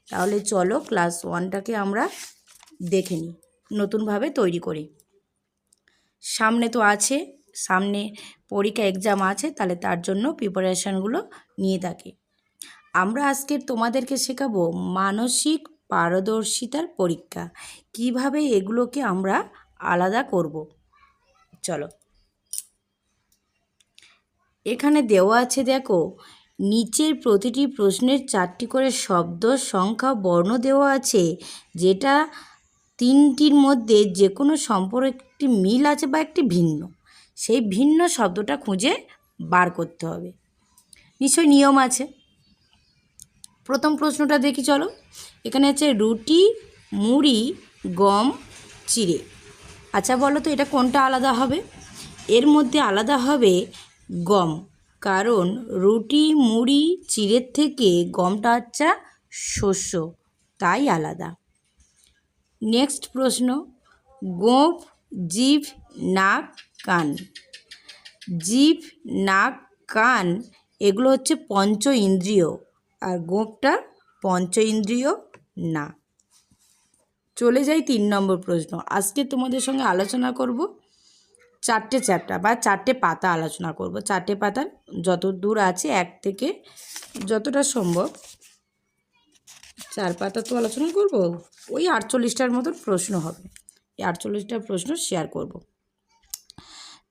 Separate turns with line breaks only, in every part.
তাহলে চলো ক্লাস 1টাকে আমরা দেখে নিই, নতুনভাবে তৈরি করি। সামনে তো আছে, সামনে পরীক্ষা এক্সাম আছে, তাহলে তার জন্য প্রিপারেশানগুলো নিয়ে থাকি। আমরা আজকে তোমাদেরকে শেখাবো মানসিক পারদর্শিতার পরীক্ষা, কিভাবে এগুলোকে আমরা আলাদা করব। চলো, এখানে দেওয়া আছে, দেখো নিচের প্রতিটি প্রশ্নের 4টি করে শব্দ, সংখ্যা, বর্ণ দেওয়া আছে, যেটা 3টির মধ্যে যে কোনো সম্পর্কে একটি মিল আছে বা একটি ভিন্ন, সেই ভিন্ন শব্দটা খুঁজে বার করতে হবে। নিশ্চয়ই নিয়ম আছে। প্রথম প্রশ্নটা দেখি চলো। এখানে আছে রুটি, মুড়ি, গম, চিড়ে। আচ্ছা বলো তো এটা কোনটা আলাদা হবে? এর মধ্যে আলাদা হবে গম, কারণ রুটি, মুড়ি, চিড়ের থেকে গমটা হচ্ছে শস্য, তাই আলাদা। নেক্সট প্রশ্ন, গোঁফ, জিভ, নাক, কান। জিভ, নাক, কান এগুলো হচ্ছে পঞ্চ ইন্দ্রিয়, আর গোঁফটা পঞ্চ ইন্দ্রিয় না। চলে যাই 3 নম্বর প্রশ্ন। আজকে তোমাদের সঙ্গে আলোচনা করব 4টে চ্যাপ্টার বা 4টে পাতা আলোচনা করব। 4টে পাতার যত দূর আছে, 1 থেকে যতটা সম্ভব 4 পাতা তো আলোচনা করব, ওই 48টার মতন প্রশ্ন হবে। এই 48টা প্রশ্ন শেয়ার করব।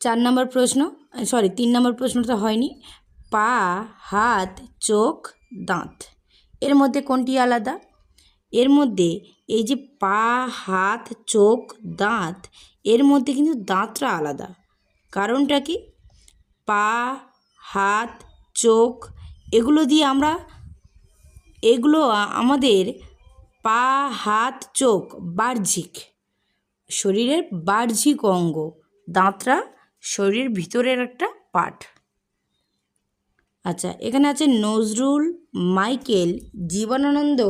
4 নম্বর প্রশ্ন, 3 নম্বর প্রশ্নটা হয়নি। পা, হাত, চোখ, দাঁত এর মধ্যে কোনটি আলাদা? এর মধ্যে এই যে পা, হাত, চোখ, দাঁত, এর মধ্যে কিন্তু দাঁতটা আলাদা। কারণটা কি? পা, হাত, চোখ এগুলো দিয়ে এগুলো আমাদের পা, হাত, চোখ বাহ্যিক, শরীরের বাহ্যিক অঙ্গ। দাঁতটা শরীরের ভিতরের একটা পার্ট। আচ্ছা, এখানে আছে নজরুল, মাইকেল, জীবনানন্দ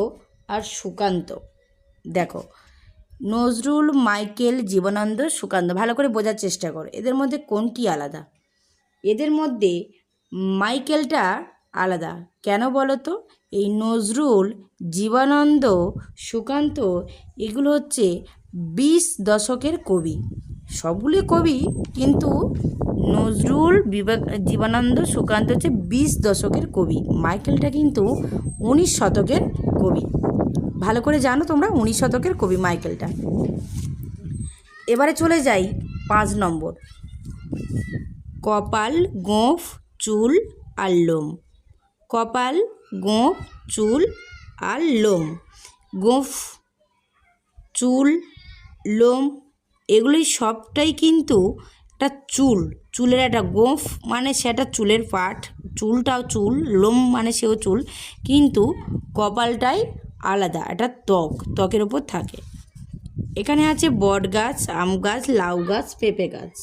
আর সুকান্ত। দেখো নজরুল, মাইকেল, জীবনানন্দ, সুকান্ত ভালো করে বোঝার চেষ্টা করো, এদের মধ্যে কোনটি আলাদা? এদের মধ্যে মাইকেলটা আলাদা। কেন বলো তো? এই নজরুল, জীবনানন্দ, সুকান্ত এগুলো হচ্ছে 20 দশকের কবি। সবগুলি কবি, কিন্তু নজরুল, জীবনানন্দ, সুকান্ত হচ্ছে 20 দশকের কবি। মাইকেলটা কিন্তু 19 শতকের কবি। ভালো করে জানো তোমরা, 19 শতকের কবি মাইকেলটা। এবারে চলে যাই 5 নম্বর, কপাল, গোঁফ, চুল আর লোম। কপাল, গোঁফ, চুল আর লোম। গোঁফ, চুল, লোম এগুলোই সবটাই কিন্তু একটা চুল, চুলের একটা গোঁফ মানে সেটা চুলের পার্ট, চুলটাও চুল, লোম মানে সেও চুল, কিন্তু কপালটাই আলাদা, এটা ত্বকের ওপর থাকে। এখানে আছে বট গাছ, আম গাছ, লাউ গাছ, পেঁপে গাছ।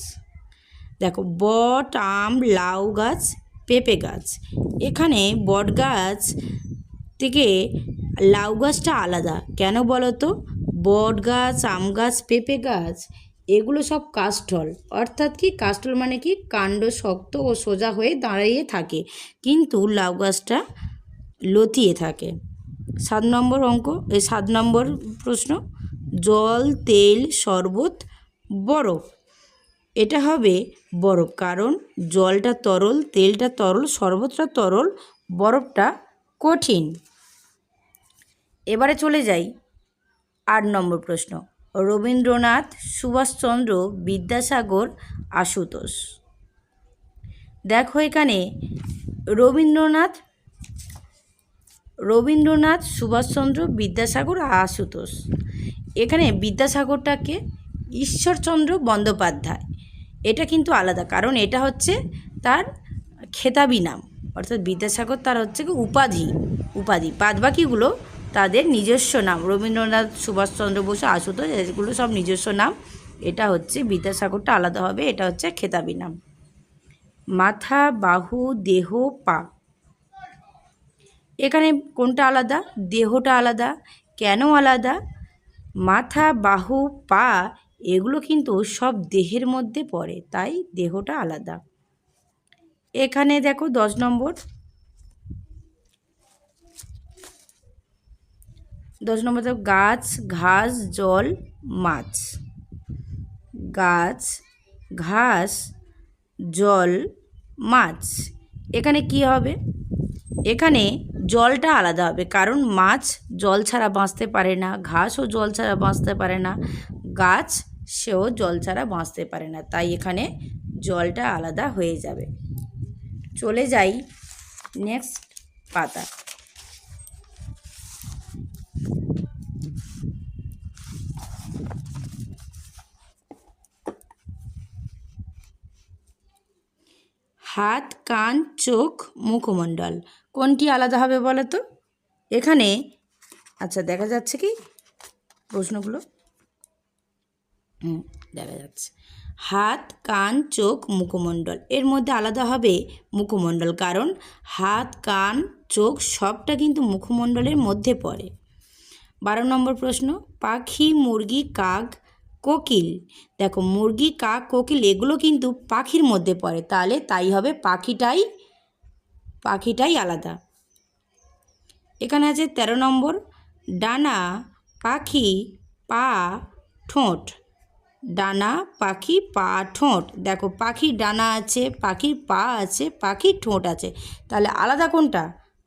দেখো বট, আম, লাউ গাছ, পেঁপে গাছ। এখানে বট গাছ থেকে লাউ গাছটা আলাদা। কেন বলো তো? বট গাছ, আম গাছ, পেঁপে গাছ এগুলো সব কাষ্ঠল। অর্থাৎ কি কাষ্ঠল মানে কি? কাণ্ড শক্ত ও সোজা হয়ে দাঁড়িয়ে থাকে, কিন্তু লাউ গাছটা লতিয়ে থাকে। 7 নম্বর অঙ্ক, 7 নম্বর প্রশ্ন, জল, তেল, শরবত, বরফ। এটা হবে বরফ, কারণ জলটা তরল, তেলটা তরল, শরবতটা তরল, বরফটা কঠিন। এবারে চলে যাই 8 নম্বর প্রশ্ন, রবীন্দ্রনাথ, সুভাষচন্দ্র, বিদ্যাসাগর, আশুতোষ। দেখো এখানে রবীন্দ্রনাথ, সুভাষচন্দ্র, বিদ্যাসাগর, আশুতোষ। এখানে বিদ্যাসাগরটাকে ঈশ্বরচন্দ্র বন্দ্যোপাধ্যায়, এটা কিন্তু আলাদা, কারণ এটা হচ্ছে তার খেতাবি নাম, অর্থাৎ বিদ্যাসাগর তার হচ্ছে উপাধি। বাদ বাকিগুলো তাদের নিজস্ব নাম। রবীন্দ্রনাথ, সুভাষচন্দ্র বসু, আশুতোষ এগুলো সব নিজস্ব নাম। এটা হচ্ছে বিদ্যাসাগরটা আলাদা হবে, এটা হচ্ছে খেতাবি নাম। মাথা, বাহু, দেহ, পা। এখানে কোনটা আলাদা? দেহটা আলাদা। কেন আলাদা? মাথা, বাহু, পা এগুলো কিন্তু সব দেহের মধ্যে পড়ে, তাই দেহটা আলাদা। এখানে দেখো 10 নম্বর, 10 নম্বর দেখো গাছ, ঘাস, জল, মাছ। গাছ, ঘাস, জল, মাছ। এখানে কি হবে? এখানে জলটা আলাদা হবে, কারণ মাছ জল ছাড়া বাঁচতে পারে না, ঘাসও জল ছাড়া বাঁচতে পারে না, গাছ সেও জল ছাড়া বাঁচতে পারে না, তাই এখানে জলটা আলাদা হয়ে যাবে। চলে যাই নেক্সট পাতা। হাত, কান, চোখ, মুখমণ্ডল কোনটি আলাদা হবে বলো তো? এখানে আচ্ছা দেখা যাচ্ছে কি প্রশ্নগুলো? দেখা যাচ্ছে। হাত, কান, চোখ, মুখমণ্ডল, এর মধ্যে আলাদা হবে মুখমণ্ডল, কারণ হাত, কান, চোখ সবটা কিন্তু মুখমণ্ডলের মধ্যে পড়ে। 12 নম্বর প্রশ্ন, পাখি, মুরগি, কাক, কোকিল। দেখো মুরগি, কাক, কোকিল এগুলো কিন্তু পাখির মধ্যে পড়ে, তাহলে তাই হবে পাখিটাই আলাদা। এখানে আছে 13 নম্বর, ডানা, পাখি, পা, ঠোঁট। ডানা, পাখি, পা, ঠোঁট। দেখো পাখির ডানা আছে, পাখির পা আছে, পাখির ঠোঁট আছে, তাহলে আলাদা কোনটা?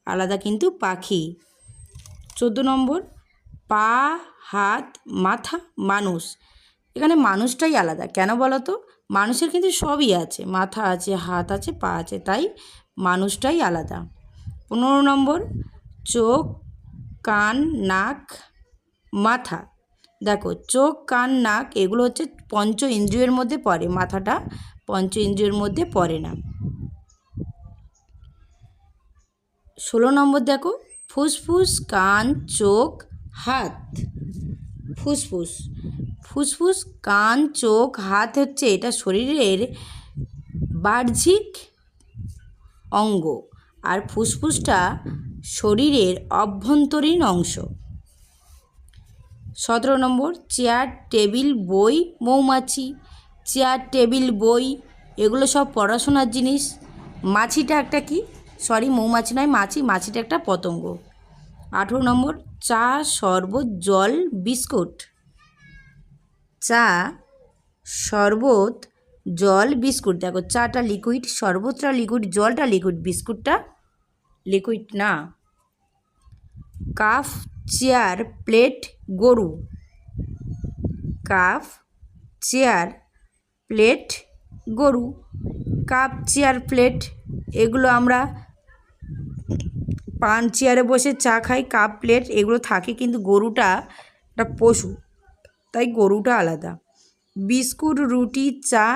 আলাদা কিন্তু পাখি। 14 নম্বর, পা, হাত, মাথা, মানুষ। এখানে মানুষটাই আলাদা, কেন বলো তো? মানুষের কিন্তু সবই আছে, মাথা আছে, হাত আছে, পা আছে, তাই মানুষটাই আলাদা। 15 নম্বর, চোখ, কান, নাক, মাথা। দেখো চোখ, কান, নাক এগুলো হচ্ছে পঞ্চ ইন্দ্রিয়ের মধ্যে পড়ে, মাথাটা পঞ্চ ইন্দ্রিয়ের মধ্যে পড়ে না। 16 নম্বর দেখো, ফুসফুস, কান, চোখ, হাত। ফুসফুস, কান, চোখ, হাত হচ্ছে এটা শরীরের বাহ্যিক অঙ্গ, আর ফুসফুসটা শরীরের অভ্যন্তরীণ অংশ। 17 নম্বর, চেয়ার, টেবিল, বই, মৌমাছি। চেয়ার, টেবিল, বই এগুলো সব পড়াশোনার জিনিস। মাছিটা একটা কি? মৌমাছি নয়, মাছিটা একটা পতঙ্গ। 18 নম্বর, চা, শরবত, জল, বিস্কুট। চা, শরবত, জল, বিস্কুট। দেখো চাটা লিকুইড, শরবতটা লিকুইড, জলটা লিকুইড, বিস্কুটটা লিকুইড না। কাপ, চেয়ার, প্লেট, গরু। কাপ, চেয়ার, প্লেট, গরু। কাপ, চেয়ার, প্লেট এগুলো আমরা পান চেয়ারে বসে চা খাই, কাপ, প্লেট এগুলো থাকে, কিন্তু গরুটা একটা পশু, তাই গরুটা আলাদা। বিস্কুট, রুটি, চা,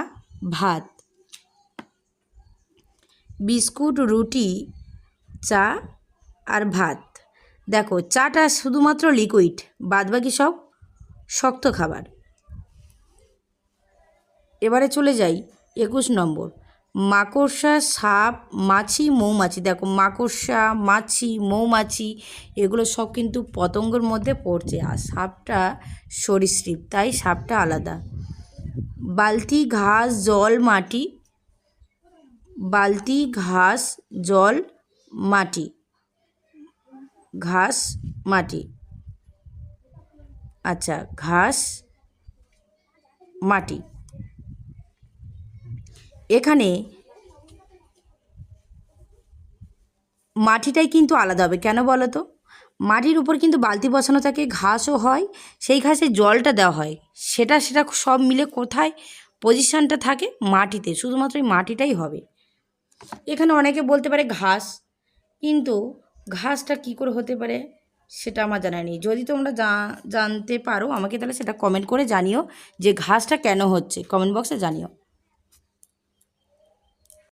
ভাত। বিস্কুট, রুটি, চা আর ভাত। দেখো চাটা শুধুমাত্র লিকুইড, বাদবাকি সব শক্ত খাবার। এবারে চলে যাই 21 নম্বর, মাকড়সা, সাপ, মাছি, মৌমাছি। দেখো মাকড়সা, মাছি, মৌমাছি এগুলো সব কিন্তু পতঙ্গের মধ্যে পড়ছে, আর সাপটা সরীসৃপ, তাই সাপটা আলাদা। বালতি, ঘাস, জল, মাটি। বালতি, ঘাস, জল, মাটি। ঘাস, মাটি। আচ্ছা ঘাস, মাটি। এখানে মাটিটাই কিন্তু আলাদা হবে, কেন বলো তো? মাটির উপর কিন্তু বালতি বসানো থাকে, ঘাসও হয়, সেই ঘাসে জলটা দেওয়া হয়, সেটা সব মিলে কোথায় পজিশানটা থাকে? মাটিতে, শুধুমাত্র এই মাটিটাই হবে। এখানে অনেকে বলতে পারে ঘাস, কিন্তু ঘাসটা কী করে হতে পারে সেটা আমার জানা নেই। যদি তোমরা জানতে পারো আমাকে, তাহলে সেটা কমেন্ট করে জানিও যে ঘাসটা কেন হচ্ছে, কমেন্ট বক্সে জানিও।